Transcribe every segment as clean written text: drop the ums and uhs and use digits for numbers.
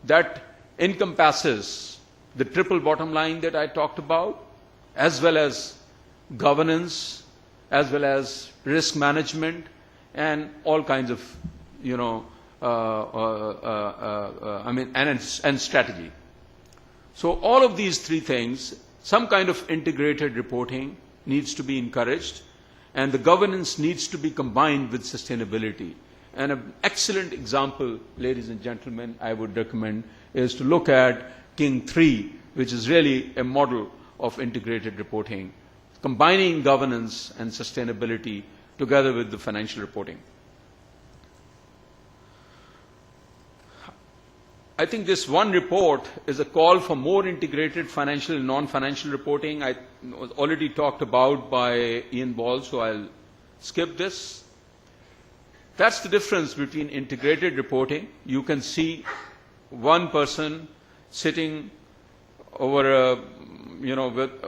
that encompasses the triple bottom line that I talked about, as well as governance, as well as risk management, and all kinds of, and strategy. So all of these three things, some kind of integrated reporting needs to be encouraged, and the governance needs to be combined with sustainability. And an excellent example, ladies and gentlemen, I would recommend is to look at King 3, which is really a model of integrated reporting, combining governance and sustainability together with the financial reporting. I think this one report is a call for more integrated financial and non-financial reporting. I was already talked about by Ian Ball, so I'll skip this. That's the difference between integrated reporting. You can see one person sitting over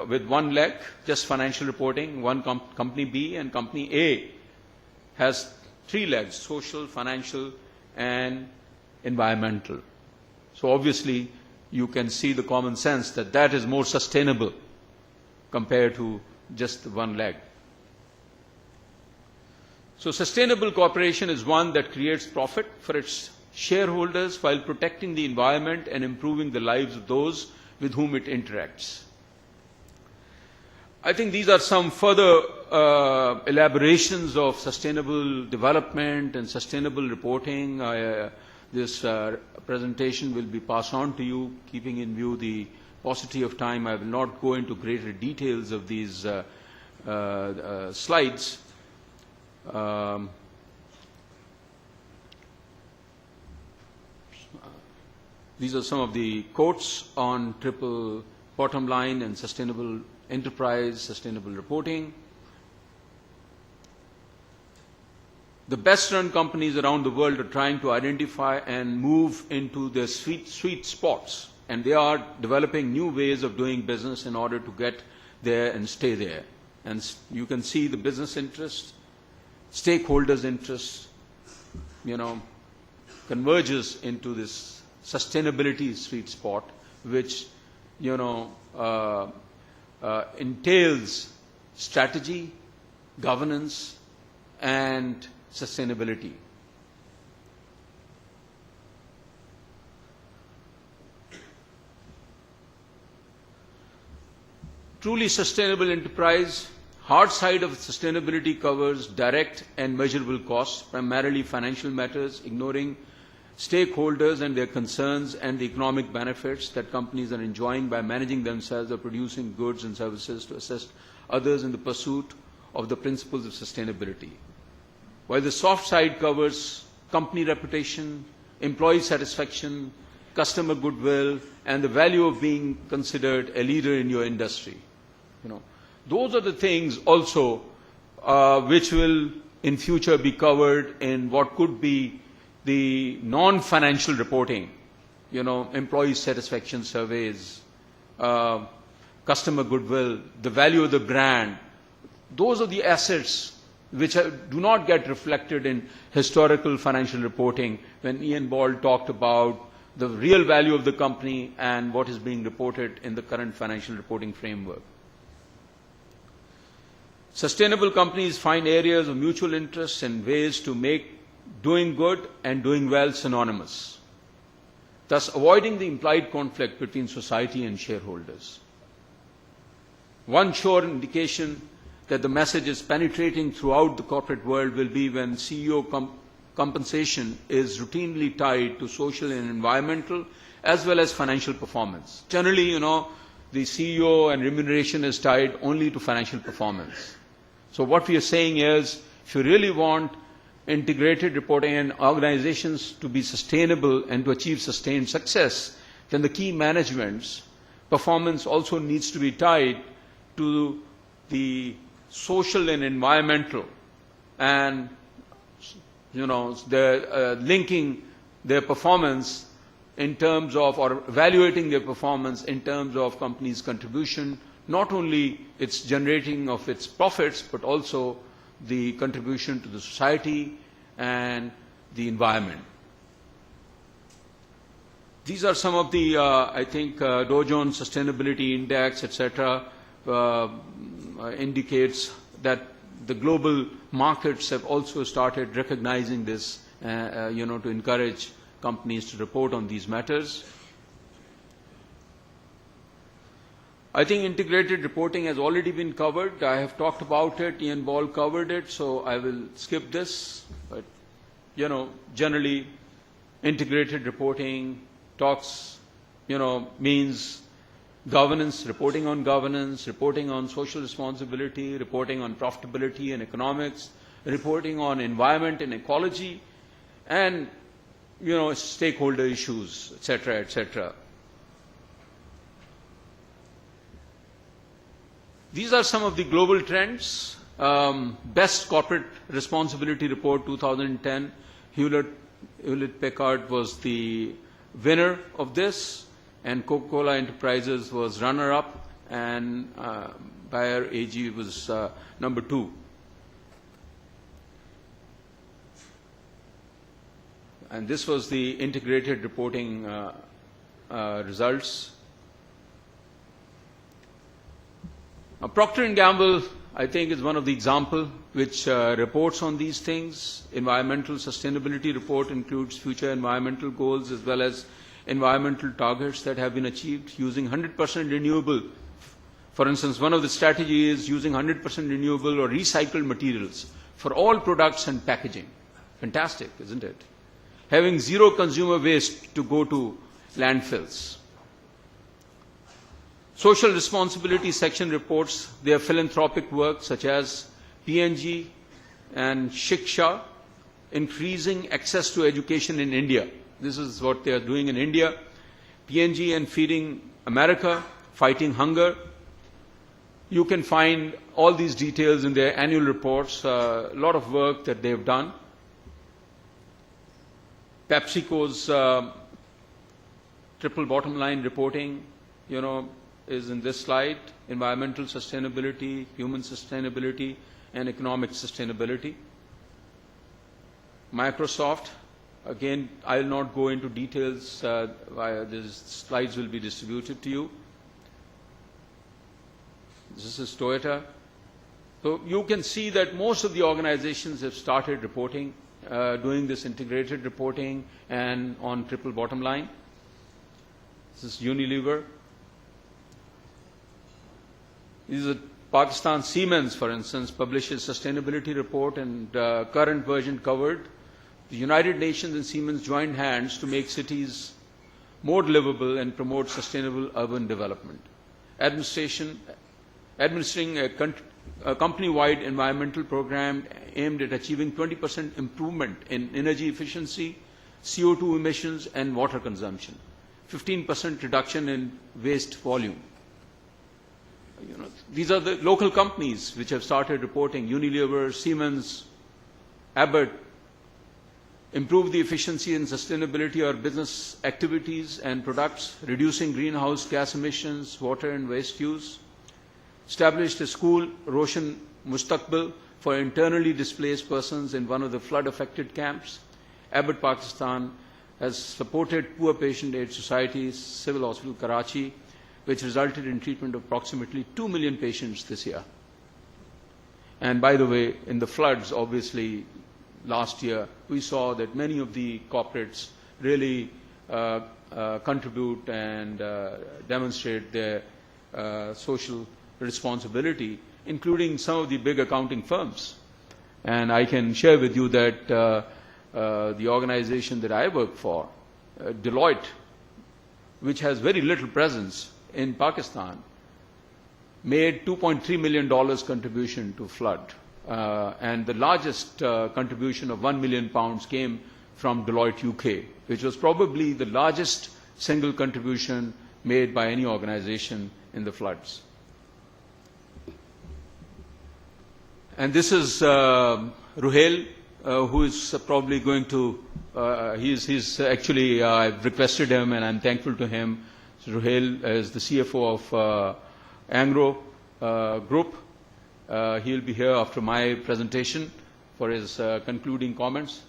with one leg, just financial reporting, one company B, and company A has three legs: social, financial, and environmental. So obviously, you can see the common sense that that is more sustainable compared to just one leg. So sustainable cooperation is one that creates profit for its shareholders while protecting the environment and improving the lives of those with whom it interacts. I think these are some further elaborations of sustainable development and sustainable reporting. This presentation will be passed on to you, keeping in view the paucity of time. I will not go into greater details of these slides. These are some of the quotes on triple bottom line and sustainable enterprise, sustainable reporting. The best-run companies around the world are trying to identify and move into their sweet spots, and they are developing new ways of doing business in order to get there and stay there. And you can see the business interests, stakeholders' interests, converges into this sustainability sweet spot, which entails strategy, governance, and sustainability. Truly sustainable enterprise, hard side of sustainability covers direct and measurable costs, primarily financial matters, ignoring stakeholders and their concerns and the economic benefits that companies are enjoying by managing themselves or producing goods and services to assist others in the pursuit of the principles of sustainability. While the soft side covers company reputation, employee satisfaction, customer goodwill, and the value of being considered a leader in your industry. Those are the things also which will in future be covered in what could be the non-financial reporting, employee satisfaction surveys, customer goodwill, the value of the brand. Those are the assets which do not get reflected in historical financial reporting when Ian Ball talked about the real value of the company and what is being reported in the current financial reporting framework. Sustainable companies find areas of mutual interest and ways to make doing good and doing well synonymous, thus avoiding the implied conflict between society and shareholders. One sure indication that the message is penetrating throughout the corporate world will be when CEO compensation is routinely tied to social and environmental as well as financial performance. Generally, the CEO and remuneration is tied only to financial performance. So what we are saying is, if you really want integrated reporting and organizations to be sustainable and to achieve sustained success, then the key management's performance also needs to be tied to the social and environmental, and they're linking their performance in terms of, or evaluating their performance in terms of company's contribution, not only its generating of its profits, but also the contribution to the society and the environment. These are some of the, I think, Dow Jones Sustainability Index, etc., indicates that the global markets have also started recognizing this, to encourage companies to report on these matters. I think integrated reporting has already been covered. I have talked about it. Ian Ball covered it, so I will skip this. But, generally, integrated reporting talks, means governance, reporting on social responsibility, reporting on profitability and economics, reporting on environment and ecology, and, stakeholder issues, etc., etc. These are some of the global trends. Best Corporate Responsibility Report 2010, Hewlett-Packard was the winner of this, and Coca-Cola Enterprises was runner-up, and Bayer AG was number 2. And this was the integrated reporting results. Procter & Gamble, I think, is one of the examples which reports on these things. Environmental sustainability report includes future environmental goals as well as environmental targets that have been achieved using 100% renewable. For instance, one of the strategies is using 100% renewable or recycled materials for all products and packaging. Fantastic, isn't it? Having zero consumer waste to go to landfills. Social responsibility section reports their philanthropic work such as PNG and Shiksha, increasing access to education in India. This is what they are doing in India. PNG and Feeding America, fighting hunger. You can find all these details in their annual reports, a lot of work that they have done. PepsiCo's triple bottom line reporting, is in this slide: environmental sustainability, human sustainability, and economic sustainability. Microsoft, again, I will not go into details. These slides will be distributed to you. This is Toyota. So you can see that most of the organizations have started reporting, doing this integrated reporting and on triple bottom line. This is Unilever. This is Pakistan Siemens, for instance, publishes sustainability report, and current version covered. The United Nations and Siemens joined hands to make cities more livable and promote sustainable urban development. Administering a company-wide environmental program aimed at achieving 20% improvement in energy efficiency, CO2 emissions, and water consumption, 15% reduction in waste volume. These are the local companies which have started reporting: Unilever, Siemens, Abbott. Improve the efficiency and sustainability of business activities and products, reducing greenhouse gas emissions, water and waste use. Established a school, Roshan Mustaqbal, for internally displaced persons in one of the flood-affected camps. Abbott Pakistan has supported Poor Patient Aid Society's Civil Hospital Karachi, which resulted in treatment of approximately 2 million patients this year. And by the way, in the floods, obviously, last year, we saw that many of the corporates really contribute and demonstrate their social responsibility, including some of the big accounting firms. And I can share with you that the organization that I work for, Deloitte, which has very little presence in Pakistan, made $2.3 million contribution to flood. And the largest contribution of £1 million came from Deloitte UK, which was probably the largest single contribution made by any organization in the floods. And this is Ruhail, who is probably going to, he's actually, I've requested him and I'm thankful to him. So Ruhail is the CFO of Angro Group. He'll be here after my presentation for his concluding comments.